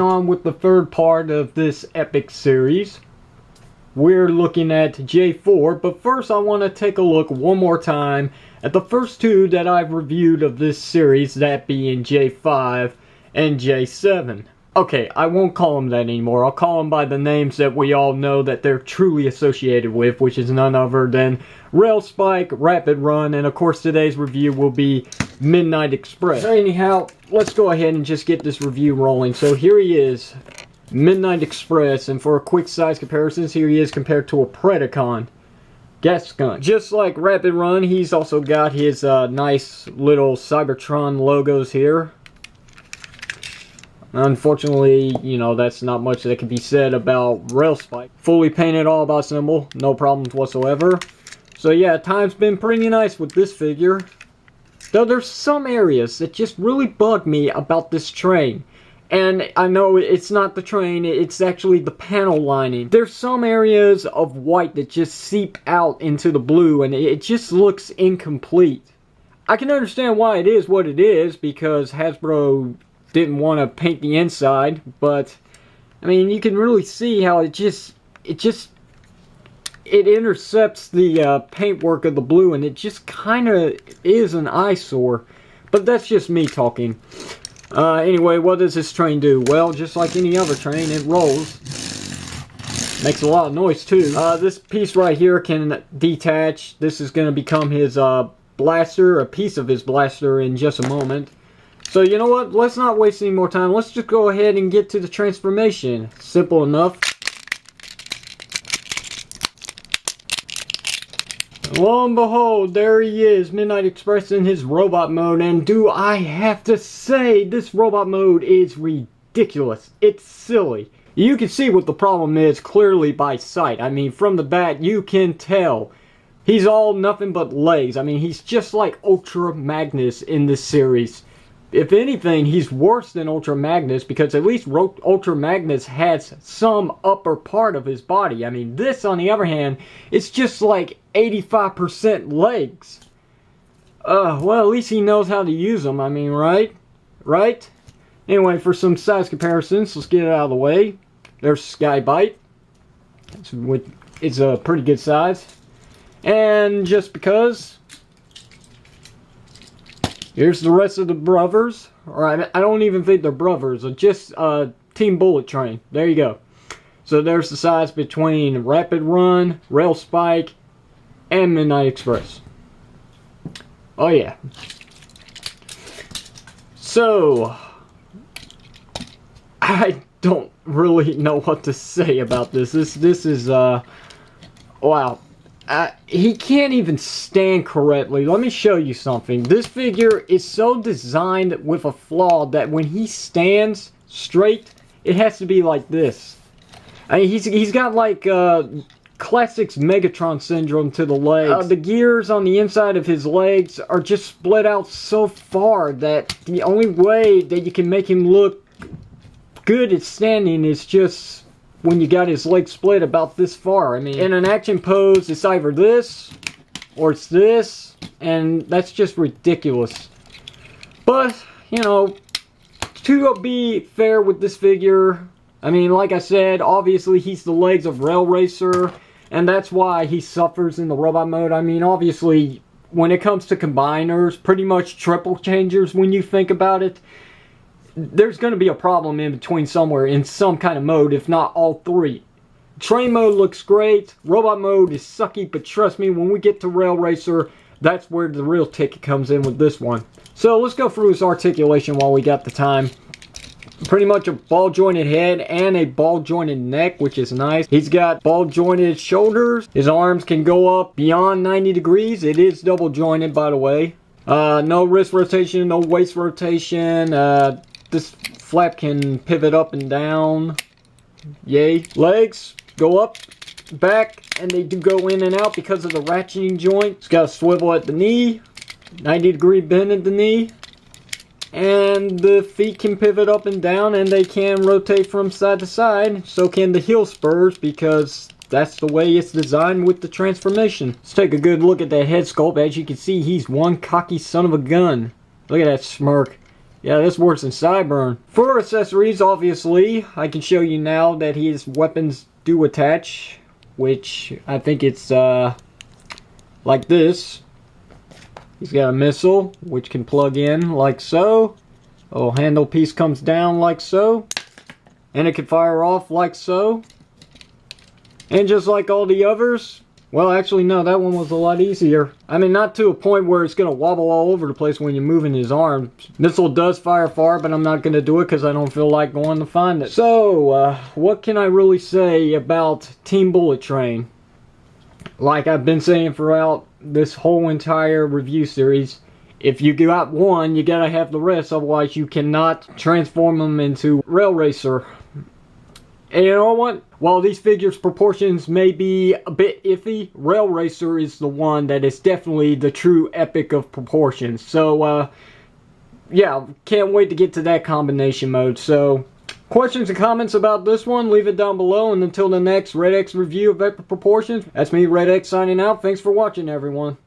on with the third part of this epic series. We're looking at J4, but first I want to take a look one more time at the first two that I've reviewed of this series, that being J5 and J7. Okay, I won't call them that anymore. I'll call them by the names that we all know that they're truly associated with, which is none other than Rail Spike, Rapid Run, and of course today's review will be Midnight Express. So anyhow, let's go ahead and just get this review rolling. So here he is, Midnight Express, and for a quick size comparison, here he is compared to a Predacon gas gun. Just like Rapid Run, he's also got his nice little Cybertron logos here. Unfortunately, you know, that's not much that can be said about Rail Spike. Fully painted all about symbol, no problems whatsoever. So yeah, time's been pretty nice with this figure. Though there's some areas that just really bug me about this train. And I know it's not the train, it's actually the panel lining. There's some areas of white that just seep out into the blue and it just looks incomplete. I can understand why it is what it is, because Hasbro didn't want to paint the inside, but I mean, you can really see how it intercepts the paintwork of the blue, and it just kind of is an eyesore. But that's just me talking. Anyway, what does this train do? Well, just like any other train, it rolls. Makes a lot of noise too. This piece right here can detach. This is going to become his blaster, a piece of his blaster, in just a moment. So you know what, let's not waste any more time. Let's just go ahead and get to the transformation. Simple enough. Lo and behold, there he is, Midnight Express in his robot mode. And do I have to say, this robot mode is ridiculous. It's silly. You can see what the problem is clearly by sight. I mean, from the bat, you can tell. He's all nothing but legs. I mean, he's just like Ultra Magnus in this series. If anything, he's worse than Ultra Magnus, because at least Ultra Magnus has some upper part of his body. I mean, this, on the other hand, it's just like 85% legs. Well, at least he knows how to use them. I mean, right? Right? Anyway, for some size comparisons, let's get it out of the way. There's Skybite. It's a pretty good size. And just because, here's the rest of the brothers. Alright, I don't even think they're brothers. They're just Team Bullet Train. There you go. So there's the size between Rapid Run, Rail Spike, and Midnight Express. Oh yeah. So, I don't really know what to say about this. This is, wow. He can't even stand correctly. Let me show you something. This figure is so designed with a flaw that when he stands straight, it has to be like this. I mean, he's got like Classics Megatron syndrome to the legs. The gears on the inside of his legs are just split out so far that the only way that you can make him look good at standing is just when you got his legs split about this far. I mean, in an action pose, it's either this or it's this, and that's just ridiculous. But, you know, to be fair with this figure, I mean, like I said, obviously he's the legs of Rail Racer, and that's why he suffers in the robot mode. I mean, obviously, when it comes to combiners, pretty much triple changers when you think about it, there's going to be a problem in between somewhere in some kind of mode, if not all three. Train mode looks great, robot mode is sucky, but trust me, when we get to Rail Racer, that's where the real ticket comes in with this one. So let's go through his articulation while we got the time. Pretty much a ball jointed head and a ball jointed neck, which is nice. He's got ball jointed shoulders. His arms can go up beyond 90 degrees. It is double jointed, by the way. No wrist rotation, no waist rotation. This flap can pivot up and down. Yay. Legs go up, back, and they do go in and out because of the ratcheting joint. It's got a swivel at the knee, 90-degree bend at the knee. And the feet can pivot up and down, and they can rotate from side to side. So can the heel spurs, because that's the way it's designed with the transformation. Let's take a good look at that head sculpt. As you can see, he's one cocky son of a gun. Look at that smirk. Yeah, this works in Sideburn. For accessories, obviously, I can show you now that his weapons do attach, which I think it's like this. He's got a missile, which can plug in like so. Oh, handle piece comes down like so. And it can fire off like so. And just like all the others, well, actually, no, that one was a lot easier. I mean, not to a point where it's going to wobble all over the place when you're moving his arm. Missile does fire far, but I'm not going to do it because I don't feel like going to find it. So, what can I really say about Team Bullet Train? Like I've been saying throughout this whole entire review series, if you got one, you gotta have the rest, otherwise you cannot transform them into Rail Racer. And you know what? While these figures' proportions may be a bit iffy, Rail Racer is the one that is definitely the true epic of proportions. So, yeah, can't wait to get to that combination mode. So, questions and comments about this one, leave it down below. And until the next RedX review of Epic Proportions, that's me, RedX, signing out. Thanks for watching, everyone.